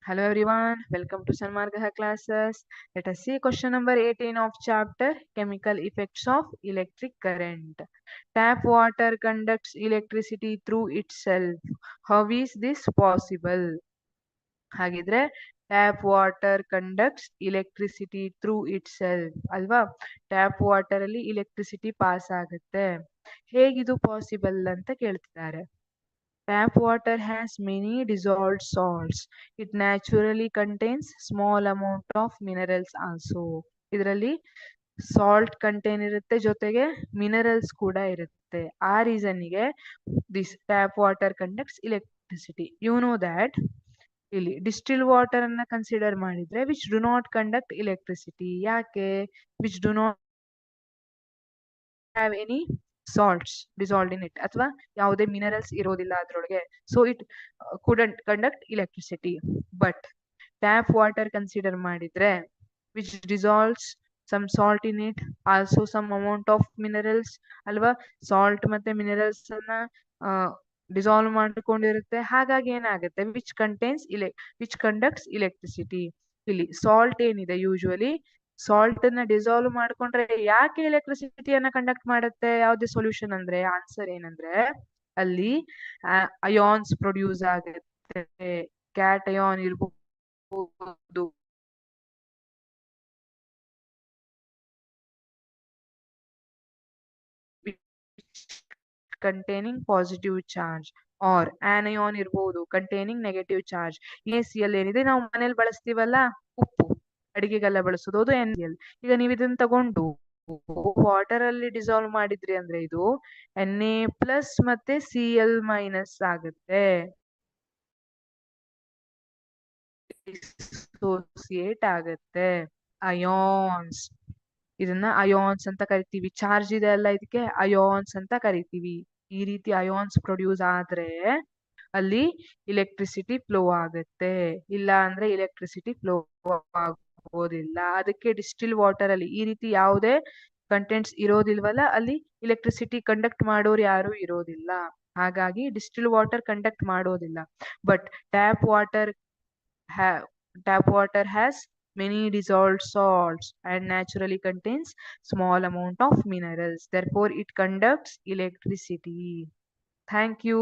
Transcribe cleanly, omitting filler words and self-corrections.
Hello everyone, welcome to Sanmargaha classes. Let us see question number 18 of chapter Chemical Effects of Electric Current. Tap water conducts electricity through itself. How is this possible? ಹಾಗಿದ್ರೆ tap water conducts electricity through it self ಅಲ್ವಾ. Tap water ಅಲ್ಲಿ electricity pass ಆಗುತ್ತೆ. ಹೇಗಿದು possible ಅಂತ ಕೇಳ್ತಿದ್ದಾರೆ. Tap water has many dissolved salts. It naturally contains small amount of minerals also. ಇದರಲ್ಲಿ salt content ಇರುತ್ತೆ, ಜೊತೆಗೆ minerals ಕೂಡ ಇರುತ್ತೆ. ಆ ರೀಸನ್ಗೆ this tap water conducts electricity. You know that ಇಲ್ಲಿ ಡಿಸ್ಟಿಲ್ ವಾಟರ್ ಅನ್ನ ಕನ್ಸಿಡರ್ ಮಾಡಿದ್ರೆ which do not conduct electricity. ಯಾಕೆ? Which do not have any salts dissolved in it, ಅಥವಾ ಯಾವುದೇ ಮಿನರಲ್ಸ್ ಇರೋದಿಲ್ಲ ಅದರೊಳಗೆ. So it couldn't conduct electricity. But tap water consider ಮಾಡಿದ್ರೆ which dissolves some salt in it, also some amount of minerals ಅಲ್ವಾ. Salt ಮತ್ತೆ minerals ಅನ್ನ dissolve ಮಾಡಿಕೊಂಡಿರುತ್ತೆ. ಹಾಗಾಗಿ ಏನಾಗುತ್ತೆ, ವಿಚ್ ಕಂಡಕ್ಟ್ಸ್ ಇಲೆಕ್ಟ್ರಿಸಿಟಿ. ಇಲ್ಲಿ ಸಾಲ್ಟ್ ಏನಿದೆ, ಯೂಶುವಲಿ ಸಾಲ್ಟ್ ಅನ್ನ ಡಿಸಾಲ್ವ್ ಮಾಡ್ಕೊಂಡ್ರೆ ಯಾಕೆ ಎಲೆಕ್ಟ್ರಿಸಿಟಿಯನ್ನ ಕಂಡಕ್ಟ್ ಮಾಡುತ್ತೆ? ಯಾವ್ದೇ ಸೊಲ್ಯೂಷನ್ ಅಂದ್ರೆ ಆನ್ಸರ್ ಏನಂದ್ರೆ ಅಲ್ಲಿ ಅಯಾನ್ಸ್ ಪ್ರೊಡ್ಯೂಸ್ ಆಗುತ್ತೆ. ಕ್ಯಾಟ್ ಅಯಾನ್ ಇರ್ಬೋದು, containing positive charge, or anion ಇರ್ಬೋದು ಕಂಟೈನಿಂಗ್ ನೆಗೆಟಿವ್ ಚಾರ್ಜ್. NaCl ಏನಿದೆ, ನಾವು ಮನೇಲಿ ಬಳಸ್ತೀವಲ್ಲ ಉಪ್ಪು, ಅಡಿಗೆಗೆಲ್ಲ ಬಳಸೋದು, ಅದು NaCl. ಈಗ ನೀವು ಇದನ್ನ ತಗೊಂಡು ವಾಟರ್ ಅಲ್ಲಿ ಡಿಸಾಲ್ವ್ ಮಾಡಿದ್ರಿ ಅಂದ್ರೆ ಇದು Na+ ಮತ್ತೆ Cl- ಆಗುತ್ತೆ, ಡಿಸೋಸಿಯೇಟ್ ಆಗುತ್ತೆ. ಅಯಾನ್ಸ್, ಇದನ್ನ ಅಯಾನ್ಸ್ ಅಂತ ಕರಿತೀವಿ. ಚಾರ್ಜ್ ಇದೆ ಅಲ್ಲ, ಇದಕ್ಕೆ ಅಯಾನ್ಸ್ ಅಂತ ಕರಿತೀವಿ. ಈ ರೀತಿ ಅಯಾನ್ಸ್ ಪ್ರೊಡ್ಯೂಸ್ ಆದ್ರೆ ಅಲ್ಲಿ ಇಲೆಕ್ಟ್ರಿಸಿಟಿ ಫ್ಲೋ ಆಗುತ್ತೆ, ಇಲ್ಲ ಅಂದ್ರೆ ಇಲೆಕ್ಟ್ರಿಸಿಟಿ ಫ್ಲೋ ಆಗೋದಿಲ್ಲ. ಅದಕ್ಕೆ ಡಿಸ್ಟಿಲ್ ವಾಟರ್ ಅಲ್ಲಿ ಈ ರೀತಿ ಯಾವುದೇ ಕಂಟೆಂಟ್ಸ್ ಇರೋದಿಲ್ವಲ್ಲ, ಅಲ್ಲಿ ಇಲೆಕ್ಟ್ರಿಸಿಟಿ ಕಂಡಕ್ಟ್ ಮಾಡೋರು ಯಾರು ಇರೋದಿಲ್ಲ. ಹಾಗಾಗಿ ಡಿಸ್ಟಿಲ್ ವಾಟರ್ ಕಂಡಕ್ಟ್ ಮಾಡೋದಿಲ್ಲ. But tap water has many dissolved salts and naturally contains small amount of minerals. Therefore, it conducts electricity. Thank you.